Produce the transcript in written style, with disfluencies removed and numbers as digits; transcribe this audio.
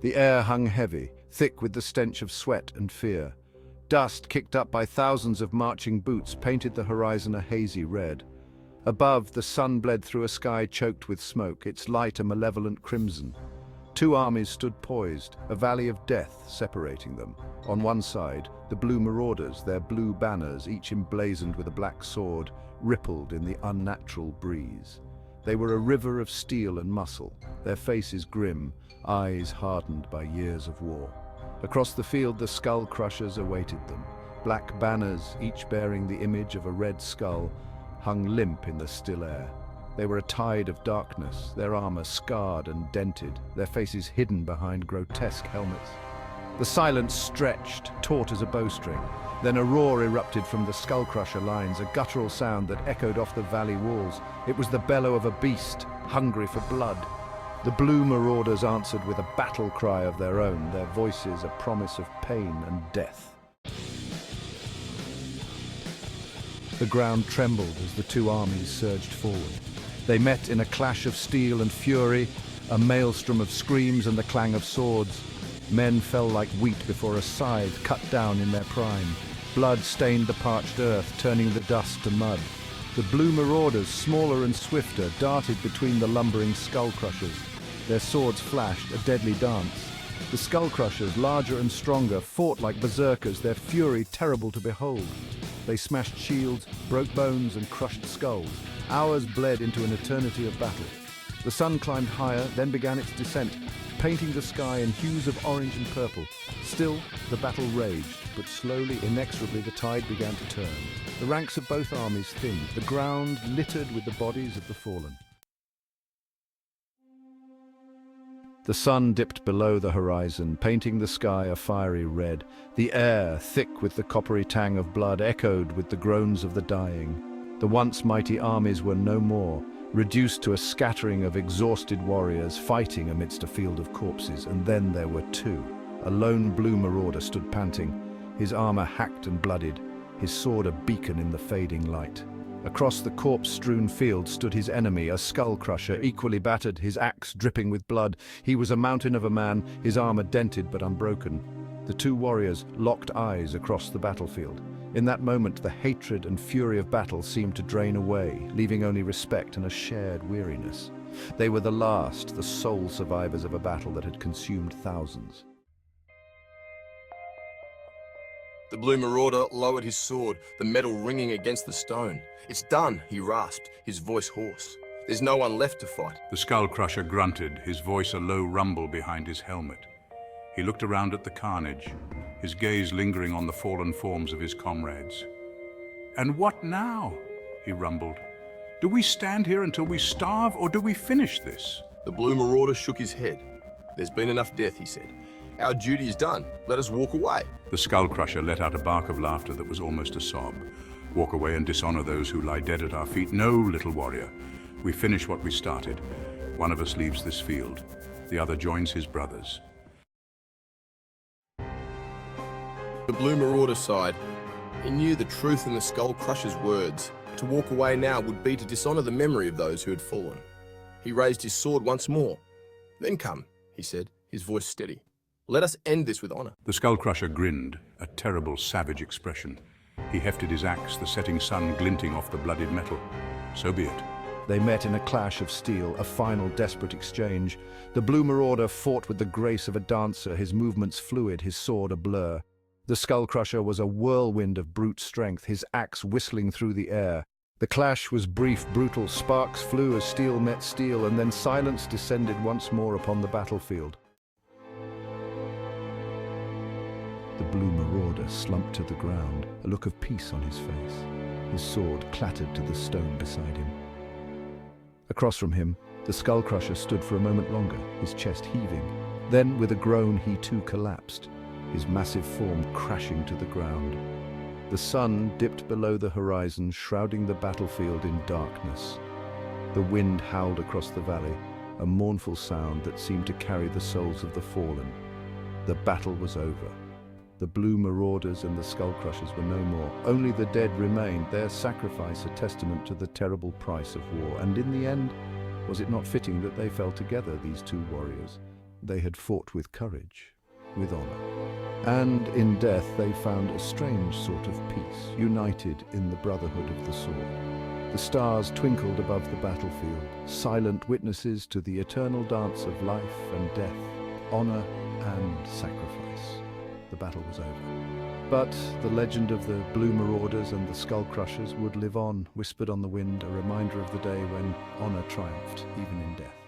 The air hung heavy, thick with the stench of sweat and fear. Dust, kicked up by thousands of marching boots, painted the horizon a hazy red. Above, the sun bled through a sky choked with smoke, its light a malevolent crimson. Two armies stood poised, a valley of death separating them. On one side, the blue marauders, their blue banners, each emblazoned with a black sword, rippled in the unnatural breeze. They were a river of steel and muscle, their faces grim, eyes hardened by years of war. Across the field, the Skull Crushers awaited them. Black banners, each bearing the image of a red skull, hung limp in the still air. They were a tide of darkness, their armor scarred and dented, their faces hidden behind grotesque helmets. The silence stretched, taut as a bowstring. Then a roar erupted from the Skull Crusher lines, a guttural sound that echoed off the valley walls. It was the bellow of a beast, hungry for blood. The blue marauders answered with a battle cry of their own, their voices a promise of pain and death. The ground trembled as the two armies surged forward. They met in a clash of steel and fury, a maelstrom of screams and the clang of swords. Men fell like wheat before a scythe cut down in their prime. Blood stained the parched earth, turning the dust to mud. The blue marauders, smaller and swifter, darted between the lumbering Skull Crushers. Their swords flashed, a deadly dance. The Skull Crushers, larger and stronger, fought like berserkers, their fury terrible to behold. They smashed shields, broke bones and crushed skulls. Hours bled into an eternity of battle. The sun climbed higher, then began its descent, painting the sky in hues of orange and purple. Still, the battle raged, but slowly, inexorably, the tide began to turn. The ranks of both armies thinned, the ground littered with the bodies of the fallen. The sun dipped below the horizon, painting the sky a fiery red. The air, thick with the coppery tang of blood, echoed with the groans of the dying. The once mighty armies were no more, reduced to a scattering of exhausted warriors fighting amidst a field of corpses. And then there were two. A lone blue marauder stood panting, his armor hacked and blooded, his sword a beacon in the fading light. Across the corpse-strewn field stood his enemy, a Skull Crusher, equally battered, his axe dripping with blood. He was a mountain of a man, his armor dented but unbroken. The two warriors locked eyes across the battlefield. In that moment, the hatred and fury of battle seemed to drain away, leaving only respect and a shared weariness. They were the last, the sole survivors of a battle that had consumed thousands. The blue marauder lowered his sword, the metal ringing against the stone. "It's done," he rasped, his voice hoarse. "There's no one left to fight." The Skull Crusher grunted, his voice a low rumble behind his helmet. He looked around at the carnage, his gaze lingering on the fallen forms of his comrades. "And what now?" he rumbled. "Do we stand here until we starve, or do we finish this?" The blue marauder shook his head. "There's been enough death," he said. "Our duty is done. Let us walk away." The Skull Crusher let out a bark of laughter that was almost a sob. "Walk away and dishonor those who lie dead at our feet? No, little warrior. We finish what we started. One of us leaves this field. The other joins his brothers." The blue marauder sighed. He knew the truth in the Skull Crusher's words. To walk away now would be to dishonor the memory of those who had fallen. He raised his sword once more. "Then come," he said, his voice steady. "Let us end this with honor." The Skull Crusher grinned, a terrible, savage expression. He hefted his axe, the setting sun glinting off the bloodied metal. So be it. They met in a clash of steel, a final desperate exchange. The blue marauder fought with the grace of a dancer, his movements fluid, his sword a blur. The Skull Crusher was a whirlwind of brute strength, his axe whistling through the air. The clash was brief, brutal. Sparks flew as steel met steel, and then silence descended once more upon the battlefield. The blue marauder slumped to the ground, a look of peace on his face. His sword clattered to the stone beside him. Across from him, the Skull Crusher stood for a moment longer, his chest heaving. Then, with a groan, he too collapsed, his massive form crashing to the ground. The sun dipped below the horizon, shrouding the battlefield in darkness. The wind howled across the valley, a mournful sound that seemed to carry the souls of the fallen. The battle was over. The blue marauders and the Skull Crushers were no more. Only the dead remained, their sacrifice a testament to the terrible price of war. And in the end, was it not fitting that they fell together, these two warriors? They had fought with courage, with honor. And in death they found a strange sort of peace, united in the brotherhood of the sword. The stars twinkled above the battlefield, silent witnesses to the eternal dance of life and death, honor and sacrifice. The battle was over. But the legend of the Blue Marauders and the Skull Crushers would live on, whispered on the wind, a reminder of the day when honor triumphed, even in death.